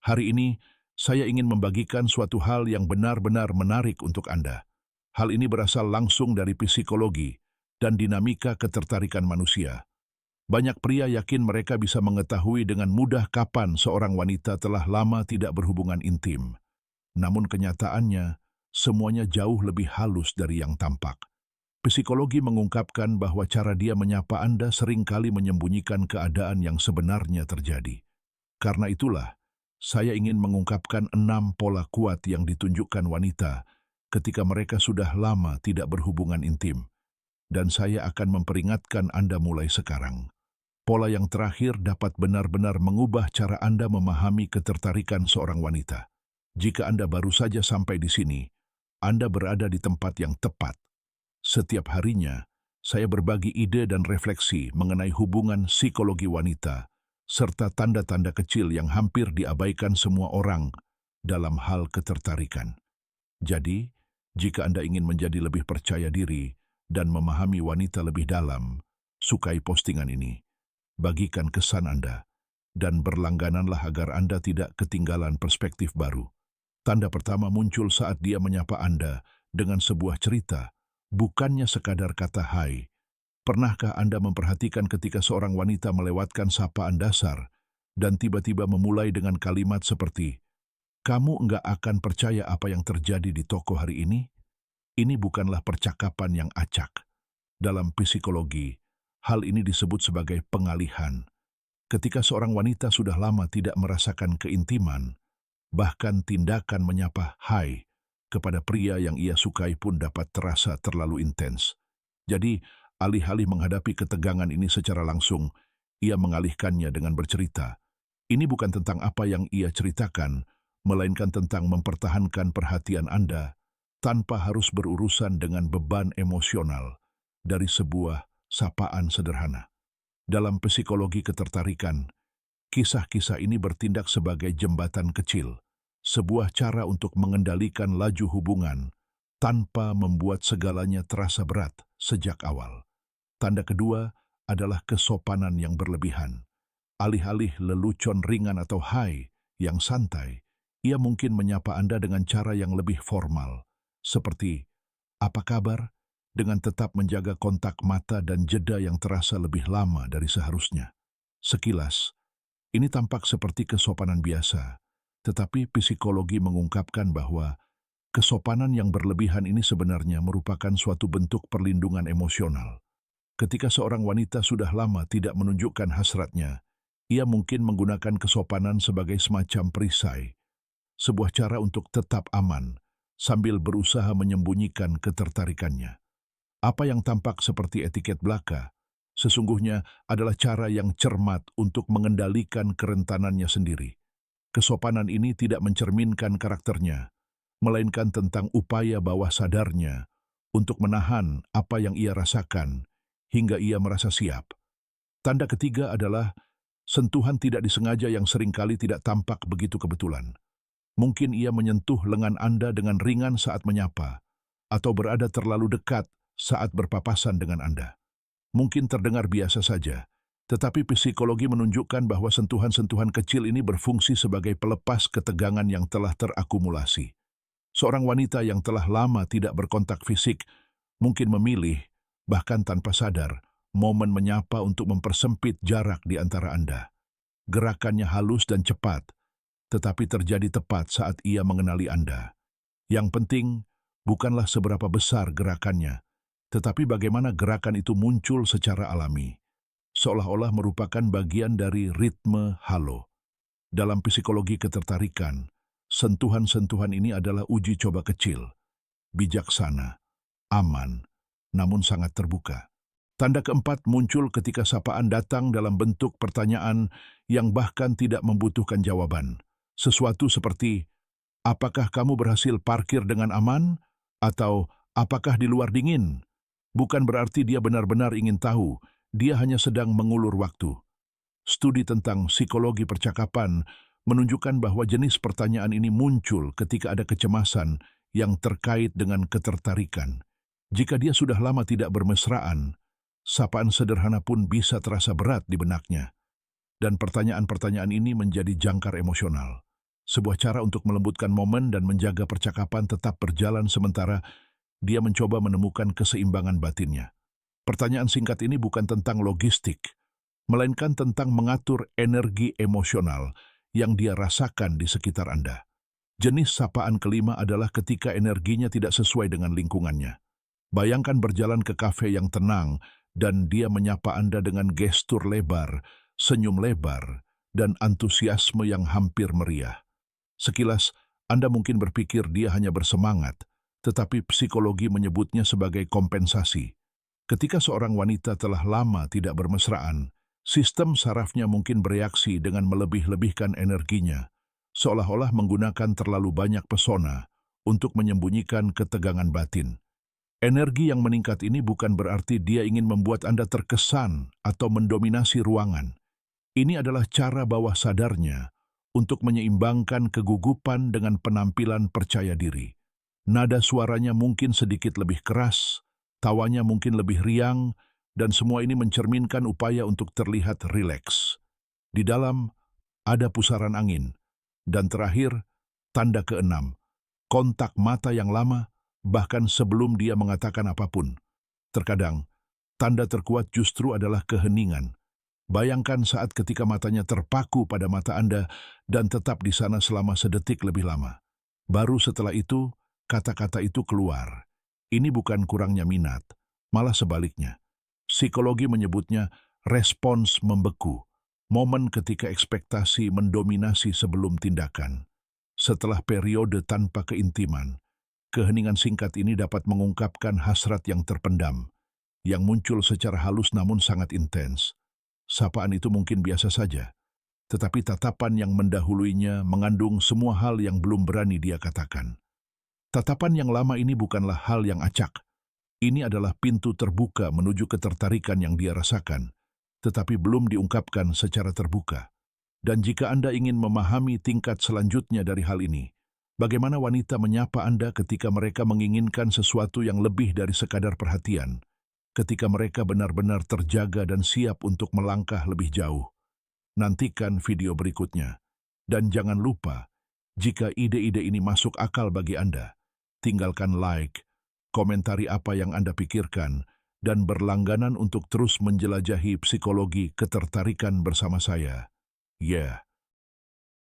Hari ini, saya ingin membagikan suatu hal yang benar-benar menarik untuk Anda. Hal ini berasal langsung dari psikologi dan dinamika ketertarikan manusia. Banyak pria yakin mereka bisa mengetahui dengan mudah kapan seorang wanita telah lama tidak berhubungan intim. Namun kenyataannya, semuanya jauh lebih halus dari yang tampak. Psikologi mengungkapkan bahwa cara dia menyapa Anda seringkali menyembunyikan keadaan yang sebenarnya terjadi. Karena itulah, saya ingin mengungkapkan 6 pola kuat yang ditunjukkan wanita ketika mereka sudah lama tidak berhubungan intim. Dan saya akan memperingatkan Anda mulai sekarang. Pola yang terakhir dapat benar-benar mengubah cara Anda memahami ketertarikan seorang wanita. Jika Anda baru saja sampai di sini, Anda berada di tempat yang tepat. Setiap harinya, saya berbagi ide dan refleksi mengenai hubungan psikologi wanita, serta tanda-tanda kecil yang hampir diabaikan semua orang dalam hal ketertarikan. Jadi, jika Anda ingin menjadi lebih percaya diri dan memahami wanita lebih dalam, sukai postingan ini, bagikan kesan Anda, dan berlanggananlah agar Anda tidak ketinggalan perspektif baru. Tanda pertama muncul saat dia menyapa Anda dengan sebuah cerita, bukannya sekadar kata hai. Pernahkah Anda memperhatikan ketika seorang wanita melewatkan sapaan dasar dan tiba-tiba memulai dengan kalimat seperti, "Kamu enggak akan percaya apa yang terjadi di toko hari ini?" Ini bukanlah percakapan yang acak. Dalam psikologi, hal ini disebut sebagai pengalihan. Ketika seorang wanita sudah lama tidak merasakan keintiman, bahkan tindakan menyapa hai kepada pria yang ia sukai pun dapat terasa terlalu intens. Jadi, alih-alih menghadapi ketegangan ini secara langsung, ia mengalihkannya dengan bercerita. Ini bukan tentang apa yang ia ceritakan, melainkan tentang mempertahankan perhatian Anda tanpa harus berurusan dengan beban emosional dari sebuah sapaan sederhana. Dalam psikologi ketertarikan, kisah-kisah ini bertindak sebagai jembatan kecil, sebuah cara untuk mengendalikan laju hubungan tanpa membuat segalanya terasa berat sejak awal. Tanda kedua adalah kesopanan yang berlebihan. Alih-alih lelucon ringan atau hai yang santai, ia mungkin menyapa Anda dengan cara yang lebih formal, seperti, "Apa kabar?" dengan tetap menjaga kontak mata dan jeda yang terasa lebih lama dari seharusnya. Sekilas, ini tampak seperti kesopanan biasa, tetapi psikologi mengungkapkan bahwa kesopanan yang berlebihan ini sebenarnya merupakan suatu bentuk perlindungan emosional. Ketika seorang wanita sudah lama tidak menunjukkan hasratnya, ia mungkin menggunakan kesopanan sebagai semacam perisai, sebuah cara untuk tetap aman, sambil berusaha menyembunyikan ketertarikannya. Apa yang tampak seperti etiket belaka, sesungguhnya adalah cara yang cermat untuk mengendalikan kerentanannya sendiri. Kesopanan ini tidak mencerminkan karakternya, melainkan tentang upaya bawah sadarnya untuk menahan apa yang ia rasakan, hingga ia merasa siap. Tanda ketiga adalah sentuhan tidak disengaja yang seringkali tidak tampak begitu kebetulan. Mungkin ia menyentuh lengan Anda dengan ringan saat menyapa, atau berada terlalu dekat saat berpapasan dengan Anda. Mungkin terdengar biasa saja, tetapi psikologi menunjukkan bahwa sentuhan-sentuhan kecil ini berfungsi sebagai pelepas ketegangan yang telah terakumulasi. Seorang wanita yang telah lama tidak berkontak fisik mungkin memilih, bahkan tanpa sadar, momen menyapa untuk mempersempit jarak di antara Anda. Gerakannya halus dan cepat, tetapi terjadi tepat saat ia mengenali Anda. Yang penting bukanlah seberapa besar gerakannya, tetapi bagaimana gerakan itu muncul secara alami, seolah-olah merupakan bagian dari ritme halo. Dalam psikologi ketertarikan, sentuhan-sentuhan ini adalah uji coba kecil, bijaksana, aman, namun sangat terbuka. Tanda keempat muncul ketika sapaan datang dalam bentuk pertanyaan yang bahkan tidak membutuhkan jawaban. Sesuatu seperti, "Apakah kamu berhasil parkir dengan aman?" Atau, "Apakah di luar dingin?" Bukan berarti dia benar-benar ingin tahu, dia hanya sedang mengulur waktu. Studi tentang psikologi percakapan menunjukkan bahwa jenis pertanyaan ini muncul ketika ada kecemasan yang terkait dengan ketertarikan. Jika dia sudah lama tidak bermesraan, sapaan sederhana pun bisa terasa berat di benaknya. Dan pertanyaan-pertanyaan ini menjadi jangkar emosional. Sebuah cara untuk melembutkan momen dan menjaga percakapan tetap berjalan sementara dia mencoba menemukan keseimbangan batinnya. Pertanyaan singkat ini bukan tentang logistik, melainkan tentang mengatur energi emosional yang dia rasakan di sekitar Anda. Jenis sapaan kelima adalah ketika energinya tidak sesuai dengan lingkungannya. Bayangkan berjalan ke kafe yang tenang dan dia menyapa Anda dengan gestur lebar, senyum lebar, dan antusiasme yang hampir meriah. Sekilas, Anda mungkin berpikir dia hanya bersemangat, tetapi psikologi menyebutnya sebagai kompensasi. Ketika seorang wanita telah lama tidak bermesraan, sistem sarafnya mungkin bereaksi dengan melebih-lebihkan energinya, seolah-olah menggunakan terlalu banyak pesona untuk menyembunyikan ketegangan batin. Energi yang meningkat ini bukan berarti dia ingin membuat Anda terkesan atau mendominasi ruangan. Ini adalah cara bawah sadarnya untuk menyeimbangkan kegugupan dengan penampilan percaya diri. Nada suaranya mungkin sedikit lebih keras, tawanya mungkin lebih riang, dan semua ini mencerminkan upaya untuk terlihat rileks. Di dalam ada pusaran angin. Dan terakhir, tanda keenam, kontak mata yang lama, bahkan sebelum dia mengatakan apapun. Terkadang, tanda terkuat justru adalah keheningan. Bayangkan saat ketika matanya terpaku pada mata Anda dan tetap di sana selama sedetik lebih lama. Baru setelah itu, kata-kata itu keluar. Ini bukan kurangnya minat, malah sebaliknya. Psikologi menyebutnya respons membeku, momen ketika ekspektasi mendominasi sebelum tindakan. Setelah periode tanpa keintiman, keheningan singkat ini dapat mengungkapkan hasrat yang terpendam, yang muncul secara halus namun sangat intens. Sapaan itu mungkin biasa saja, tetapi tatapan yang mendahuluinya mengandung semua hal yang belum berani dia katakan. Tatapan yang lama ini bukanlah hal yang acak. Ini adalah pintu terbuka menuju ketertarikan yang dia rasakan, tetapi belum diungkapkan secara terbuka. Dan jika Anda ingin memahami tingkat selanjutnya dari hal ini, bagaimana wanita menyapa Anda ketika mereka menginginkan sesuatu yang lebih dari sekadar perhatian, ketika mereka benar-benar terjaga dan siap untuk melangkah lebih jauh. Nantikan video berikutnya. Dan jangan lupa, jika ide-ide ini masuk akal bagi Anda, tinggalkan like, komentari apa yang Anda pikirkan, dan berlangganan untuk terus menjelajahi psikologi ketertarikan bersama saya. Yeah.